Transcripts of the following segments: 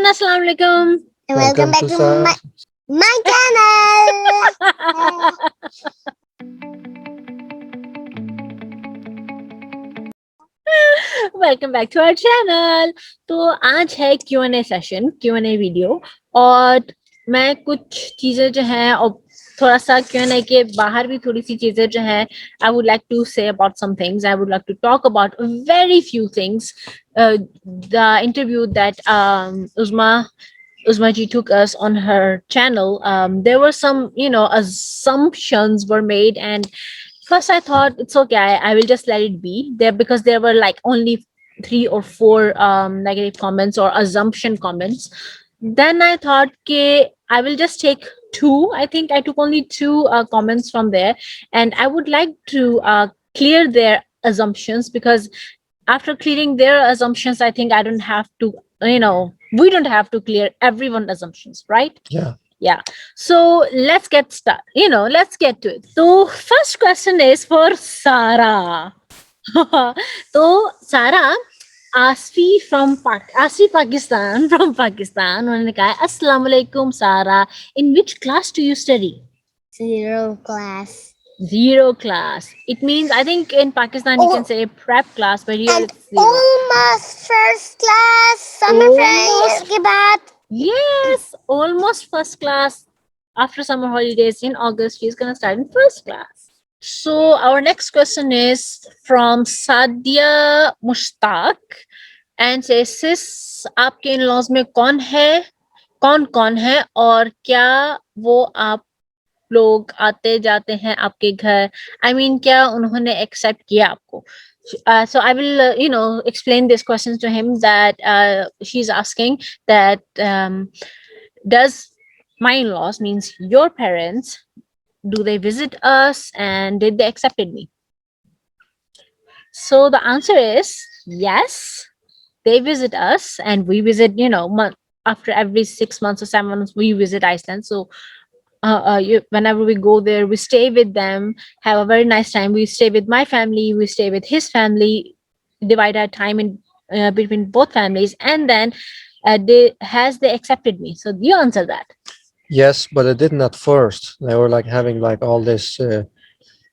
everyone, Assalamu alaikum. And welcome back to my channel. Welcome back to our channel. तो आज है Q&A session, Q&A video, और मैं कुछ चीजें जो हैं और थोड़ा सा Q&A के बाहर भी थोड़ी सी चीजें जो हैं I would like to say about some things. I would like to talk about very few things. The interview that Uzma ji took us on her channel, there were some, assumptions were made, and first I thought it's okay, I will just let it be there, because there were like only 3 or 4 negative comments or assumption comments. Then I thought, okay, I will just take 2. I think I took only 2 comments from there, and I would like to clear their assumptions, because after clearing their assumptions, I think I don't have to, we don't have to clear everyone's assumptions, right? Yeah. So let's get started. Let's get to it. So first question is for Sarah. So Sarah, Asfi Pakistan, from Pakistan, उन्होंने कहा, Assalamu alaikum Sarah. In which class do you study? 0 class. 0 class. It means, I think in Pakistan you can say prep class, but here And it's 0. almost first class. Summer break के बाद. Yes, almost first class. After summer holidays in August, she's gonna start in first class. So our next question is from Sadia Mushtaq, and says, sis, आपके in-laws में कौन है और क्या वो आप लोग आते जाते हैं आपके घर? I mean, क्या उन्होंने accept किया आपको? So I will, explain this question to him, that she's asking that does my in-laws, means your parents, do they visit us and did they accepted me? So the answer is yes, they visit us, and we visit, after every 6 months or 7 months, we visit Iceland. So whenever we go there, we stay with them, have a very nice time. We stay with my family, we stay with his family, divide our time in between both families, and then they accepted me? So you answer that. Yes, but they didn't at first. They were like having like all this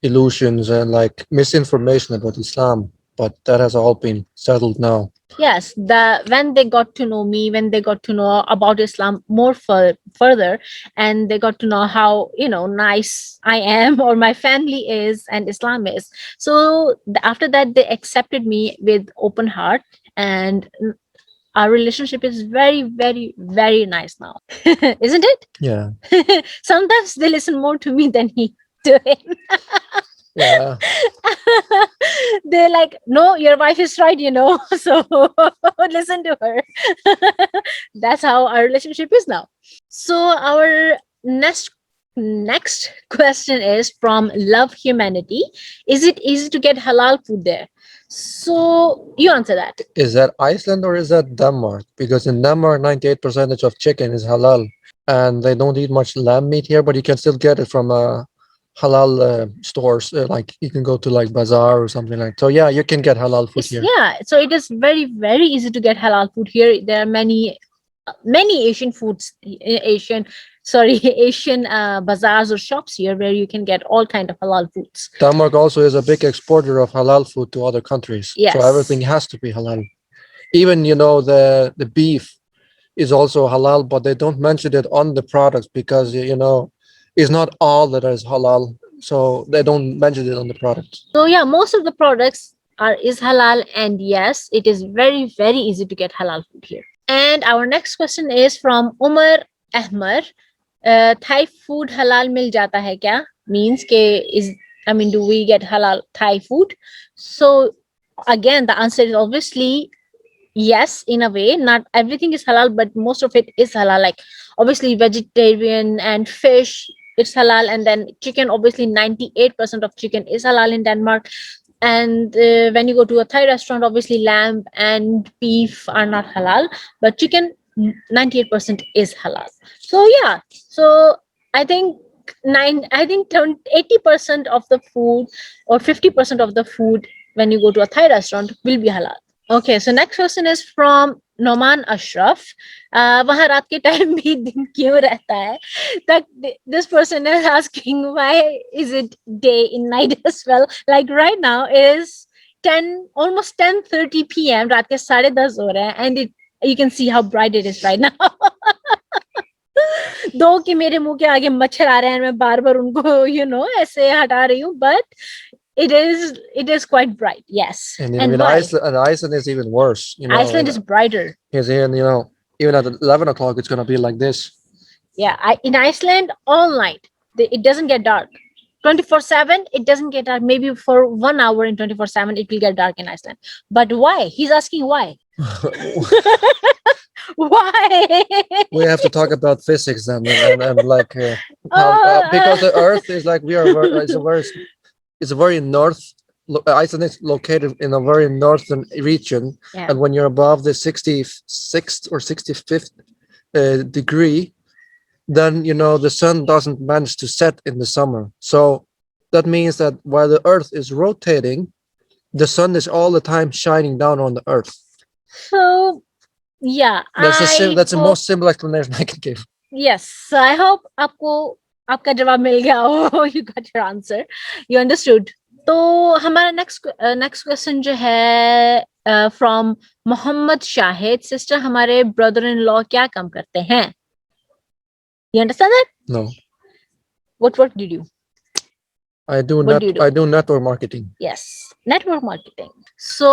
illusions and like misinformation about Islam, but that has all been settled now. Yes, when they got to know me, when they got to know about Islam more further, and they got to know how nice I am or my family is and Islam is. So after that, they accepted me with open heart, and our relationship is very, very, very nice now, isn't it? Yeah. Sometimes they listen more to me than he to him. Yeah. They're like, no, your wife is right, so listen to her. That's how our relationship is now. So our next question is from Love Humanity. Is it easy to get halal food there? So you answer that. Is that Iceland or is that Denmark? Because in Denmark, 98% of chicken is halal, and they don't eat much lamb meat here, but you can still get it from halal stores. Like you can go to like bazaar or something like. So yeah, you can get halal food here. Yeah, so it is very, very easy to get halal food here. There are many Asian bazaars or shops here where you can get all kind of halal foods. Denmark also is a big exporter of halal food to other countries. Yes. So everything has to be halal. Even the beef is also halal, but they don't mention it on the products because it's not all that is halal. So they don't mention it on the products. So yeah, most of the products is halal, and yes, it is very, very easy to get halal food here. And our next question is from Umar Ahmar. Thai food halal mil jata hai kya? Means do we get halal Thai food? So again, the answer is obviously yes, in a way. Not everything is halal, but most of it is halal. Like obviously vegetarian and fish, it's halal, and then chicken, obviously 98% of chicken is halal in Denmark. And when you go to a Thai restaurant, obviously lamb and beef are not halal, but chicken 98% is halal. So yeah, so I think 80% of the food or 50% of the food when you go to a Thai restaurant will be halal. Okay, so next question is from Noman Ashraf वहाँ रात के time भी दिन क्यों रहता है तक this person is asking why is it day in night as well like right now is 10 almost 10:30 p.m. रात के 10:30 हो रहे हैं and it you can see how bright it is right now दो कि मेरे मुंह के आगे मच्छर आ रहे हैं मैं बार बार उनको ऐसे हटा रही हूँ but it is quite bright yes And and in why Iceland is even worse. Iceland is brighter Because even at 11 o'clock, it's gonna be like this. yeah in Iceland all night it doesn't get dark 24/7 it doesn't get dark maybe for 1 hour in 24/7 it will get dark in Iceland but why he's asking why why We have to talk about physics then, and like because the Earth is like it's a very north. Iceland is located in a very northern region, yeah. and when you're above the 66th or 65th degree, then the sun doesn't manage to set in the summer. So that means that while the Earth is rotating, the sun is all the time shining down on the Earth. So yeah That's the most simple explanation I can give. Yes, so I hope आपका जवाब मिल गया हो you got your answer you understood तो हमारा next question जो है from Mohammad Shahid sister हमारे brother in law क्या काम करते हैं you understand that No, what work did you I do What do you do? I do network marketing. yes network marketing so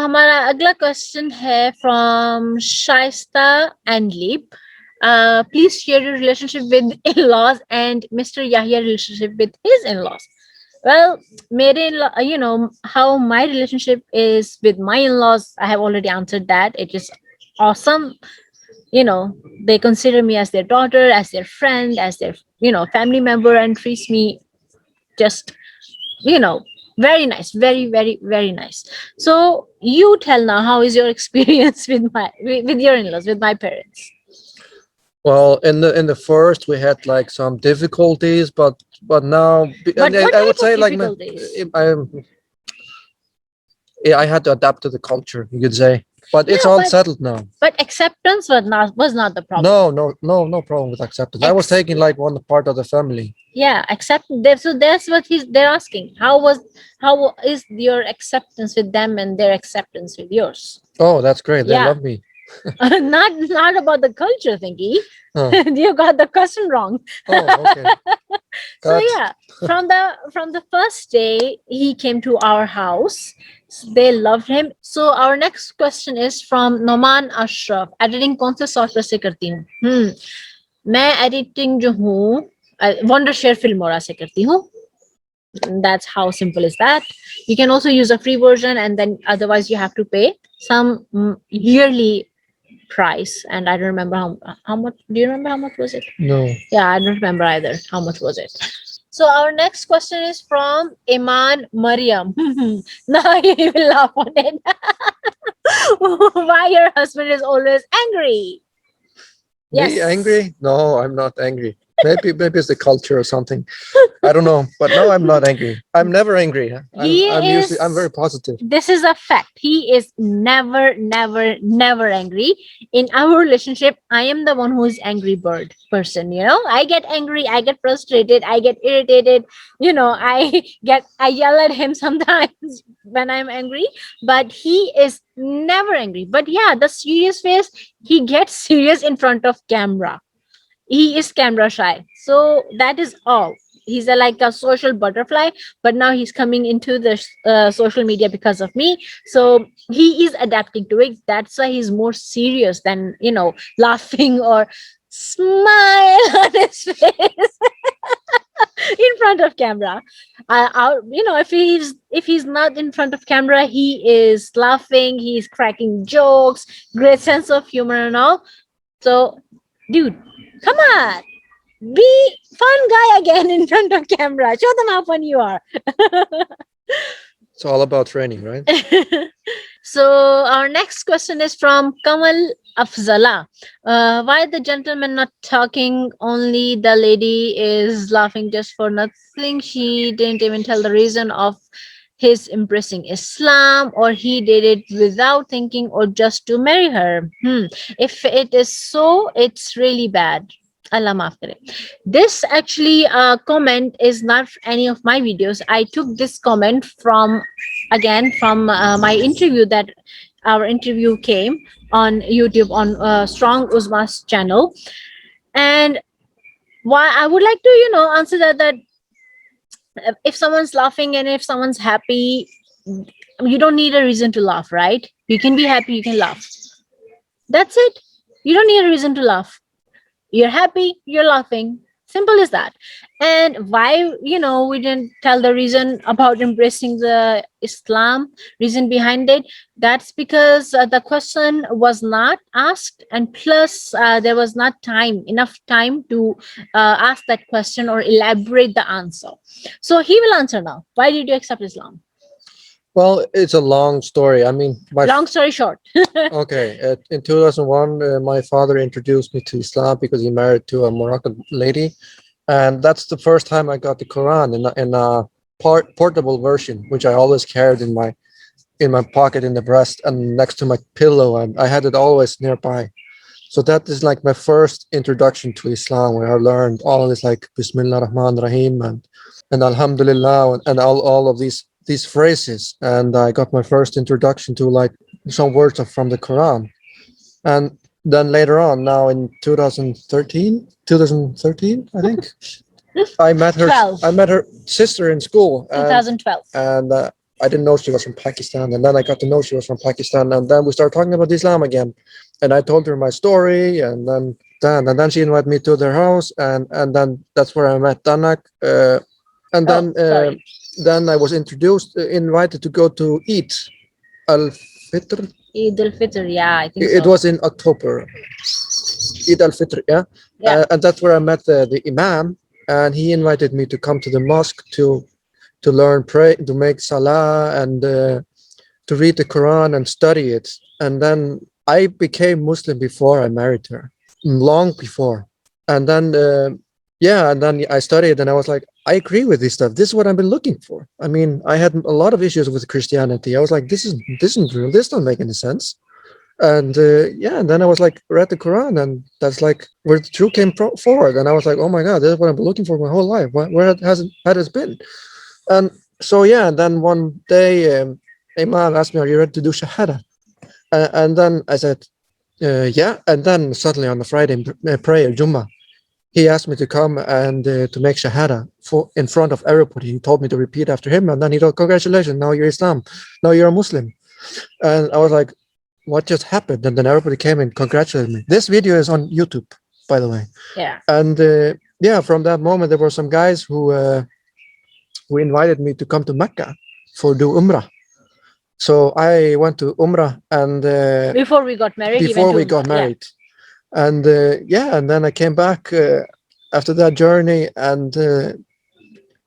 हमारा अगला question है from Shaista and Leap please share your relationship with in-laws and Mr. Yahya relationship with his in-laws well mere in-law how my relationship is with my in-laws I have already answered that it is awesome they consider me as their daughter as their friend as their family member and treats me just very nice very very very nice so you tell now how is your experience with your in-laws with my parents Well, in the first we had like some difficulties, but now But and what I would type say of like difficulties? I had to adapt to the culture, you could say, but it's Yeah, all but- settled now. But acceptance was not the problem. No problem with acceptance. I was taking like one part of the family. Yeah, so that's what they're asking. How is your acceptance with them and their acceptance with yours? Oh, that's great. They Yeah. love me. not about the culture thingy. Oh, You got the question wrong. okay. So Cut. yeah, from the first day he came to our house, they loved him. So our next question is from Noman Ashraf. Editing कौन से software से करती हूँ? मैं editing जो हूँ Wondershare Filmora से करती हूँ. That's how simple is that. You can also use a free version, and then otherwise you have to pay some yearly price. And I don't remember how much. Do you remember how much was it? No. Yeah, I don't remember either. How much was it? So our next question is from Iman Mariam. Now you will laugh on it. Why your husband is always angry? Me angry? No, I'm not angry. Maybe it's the culture or something. I don't know, but no, I'm not angry. I'm never angry. I'm very positive. This is a fact. He is never, never, never angry. In our relationship, I am the one who is angry bird person. I get angry, I get frustrated, I get irritated. I yell at him sometimes when I'm angry, but he is never angry. But yeah, the serious face, he gets serious in front of camera. He is camera shy, so that is all. He's like a social butterfly, but now he's coming into the social media because of me, so he is adapting to it. That's why he's more serious than laughing or smile on his face in front of camera. If he's not in front of camera, he is laughing, he's cracking jokes, great sense of humor and all. So dude, come on, be fun guy again in front of camera. Show them how fun you are. It's all about training, right? So our next question is from Kamal Afzala. Why the gentleman not talking? Only the lady is laughing just for nothing. She didn't even tell the reason of his embracing Islam, or he did it without thinking or just to marry her? If it is so, it's really bad. Allah maaf kare. This actually comment is not any of my videos. I took this comment from, again, from my interview, that our interview came on YouTube on Strong Uzma's channel. And why I would like to, answer that if someone's laughing and if someone's happy, you don't need a reason to laugh, right? You can be happy, you can laugh. That's it. You don't need a reason to laugh. You're happy, you're laughing. Simple as that. And why, we didn't tell the reason about embracing the Islam, reason behind it. That's because the question was not asked, and plus there was not enough time to ask that question or elaborate the answer. So he will answer now. Why did you accept Islam? Well, it's a long story. I mean, Long story short. okay. In 2001, my father introduced me to Islam because he married to a Moroccan lady, and that's the first time I got the Quran in a portable version, which I always carried in my pocket in the breast and next to my pillow, and I had it always nearby. So that is like my first introduction to Islam, where I learned all of this, like Bismillah Rahman Rahim and Alhamdulillah and all of these phrases. And I got my first introduction to like some words from the Quran. And then later on, now in 2013, I think, I met her. 12. I met her sister in school. 2012. And I didn't know she was from Pakistan. And then I got to know she was from Pakistan. And then we started talking about Islam again. And I told her my story. And then she invited me to their house. And then that's where I met Dhanak. And then then I was invited to go to eat Al Fitr. Eid al-Fitr, yeah, I think It so. was in October. Eid al Fitr, yeah. Yeah. And that's where I met the Imam, and he invited me to come to the mosque to learn, pray, to make salah, and to read the Quran and study it. And then I became Muslim before I married her, long before. And then and then I studied, and I was like, I agree with this stuff. This is what I've been looking for. I mean, I had a lot of issues with Christianity. I was like, this isn't real. This doesn't make any sense. And and then I was like, read the Quran, and that's like where the truth came forward. And I was like, oh my God, this is what I've been looking for my whole life. Where has it been? And so and then one day, Imam asked me, "Are you ready to do Shahada?" And then I said, "Yeah." And then suddenly on the Friday prayer, Jummah, he asked me to come and to make Shahada in front of everybody. He told me to repeat after him, and then he told, "Congratulations, now you're Islam, now you're a Muslim." And I was like, what just happened? And then everybody came and congratulated me. This video is on YouTube, by the way. Yeah. And from that moment, there were some guys who invited me to come to Mecca for do Umrah. So I went to Umrah, and Before we got married. before we got married, and and then I came back after that journey and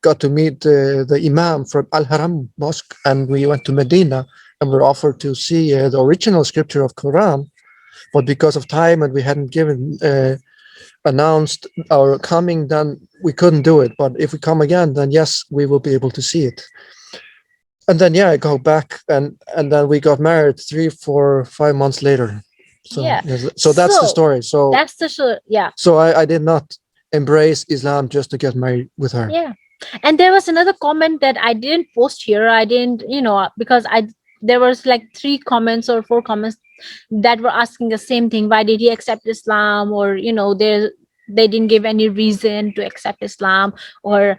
got to meet the Imam from Al Haram Mosque, and we went to Medina and were offered to see the original scripture of Quran, but because of time and we hadn't announced our coming, then we couldn't do it. But if we come again, then yes, we will be able to see it. And then I go back, and then we got married 3, 4, 5 months later. So so that's the story. So that's the story. Yeah. So I did not embrace Islam just to get married with her. Yeah. And there was another comment that I didn't post here. I didn't, because there was like 3 comments or 4 comments that were asking the same thing. Why did he accept Islam? Or, they didn't give any reason to accept Islam, or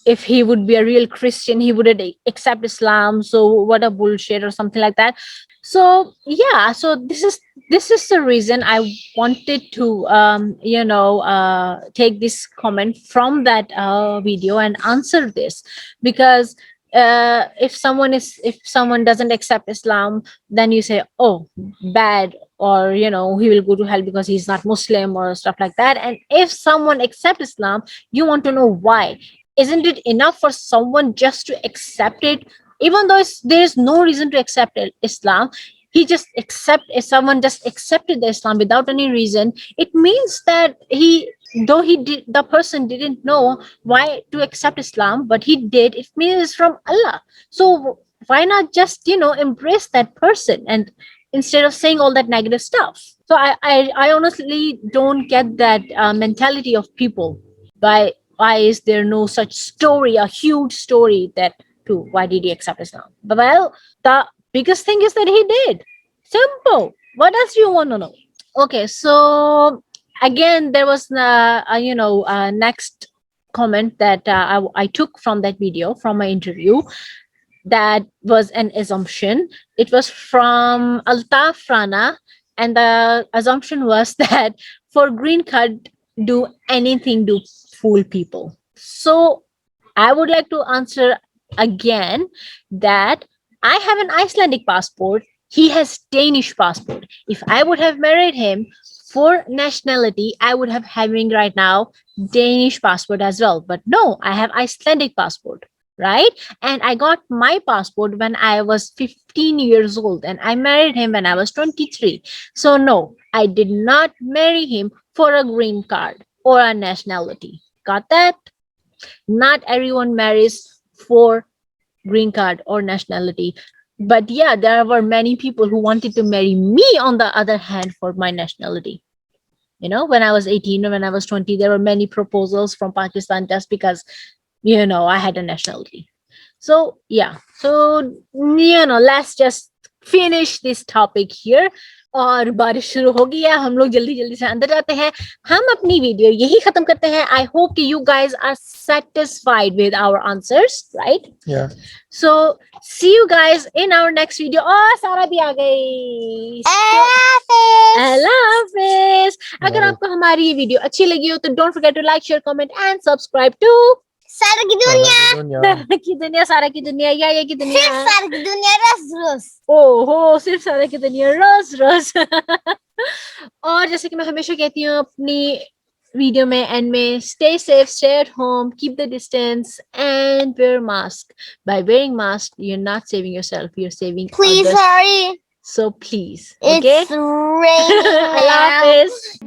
if he would be a real Christian, he wouldn't accept Islam. So what a bullshit, or something like that. So so this is the reason I wanted to take this comment from that video and answer this, because if someone doesn't accept Islam, then you say, oh, bad, or he will go to hell because he's not Muslim, or stuff like that. And if someone accepts Islam, you want to know why. Isn't it enough for someone just to accept it, even though there is no reason to accept Islam? If someone just accepted the Islam without any reason, it means that he though the person didn't know why to accept Islam, but he did. It means it's from Allah. So why not just embrace that person, and instead of saying all that negative stuff. So I honestly don't get that mentality of people. Why is there no such story, a huge story, that too, why did he accept Islam? But well, the biggest thing is that he did. Simple. What else do you want to know? Okay, so again, there was next comment that I took from that video, from my interview. That was an assumption. It was from Altaf Rana, and the assumption was that for green card, do anything to fool people. So I would like to answer again that I have an Icelandic passport. He has Danish passport. If I would have married him for nationality, I would have having right now Danish passport as well. But no, I have Icelandic passport, right? And I got my passport when I was 15 years old, and I married him when I was 23. So no, I did not marry him for a green card or a nationality. Got that? Not everyone marries for green card or nationality. But yeah, there were many people who wanted to marry me on the other hand for my nationality. When I was 18 or when I was 20, there were many proposals from Pakistan just because, I had a nationality. So yeah, so let's just finish this topic here. और बारिश शुरू हो गई है, हम लोग जल्दी जल्दी से अंदर जाते हैं. हम अपनी वीडियो यही खत्म करते हैं. I hope you guys are satisfied with our answers, right? Yeah. So see you guys in our next video. Oh, सारा भी आ गई. अल्लाह हाफिज. अगर Bye. आपको हमारी ये वीडियो अच्छी लगी हो तो don't forget to like, share, comment and subscribe to सारा की दुनिया, Dunya. की दुनिया, सारा की दुनिया, या की दुनिया. सिर्फ सारा की दुनिया, रस रस. ओहो, सिर्फ सारा की दुनिया, रस रस. और जैसे कि मैं हमेशा कहती हूँ अपनी वीडियो में एंड में, stay safe, stay at home, keep the distance and wear mask. By wearing mask, you're not saving yourself, you're saving Please others. hurry. So please, okay? It's raining Allah now. Hafiz.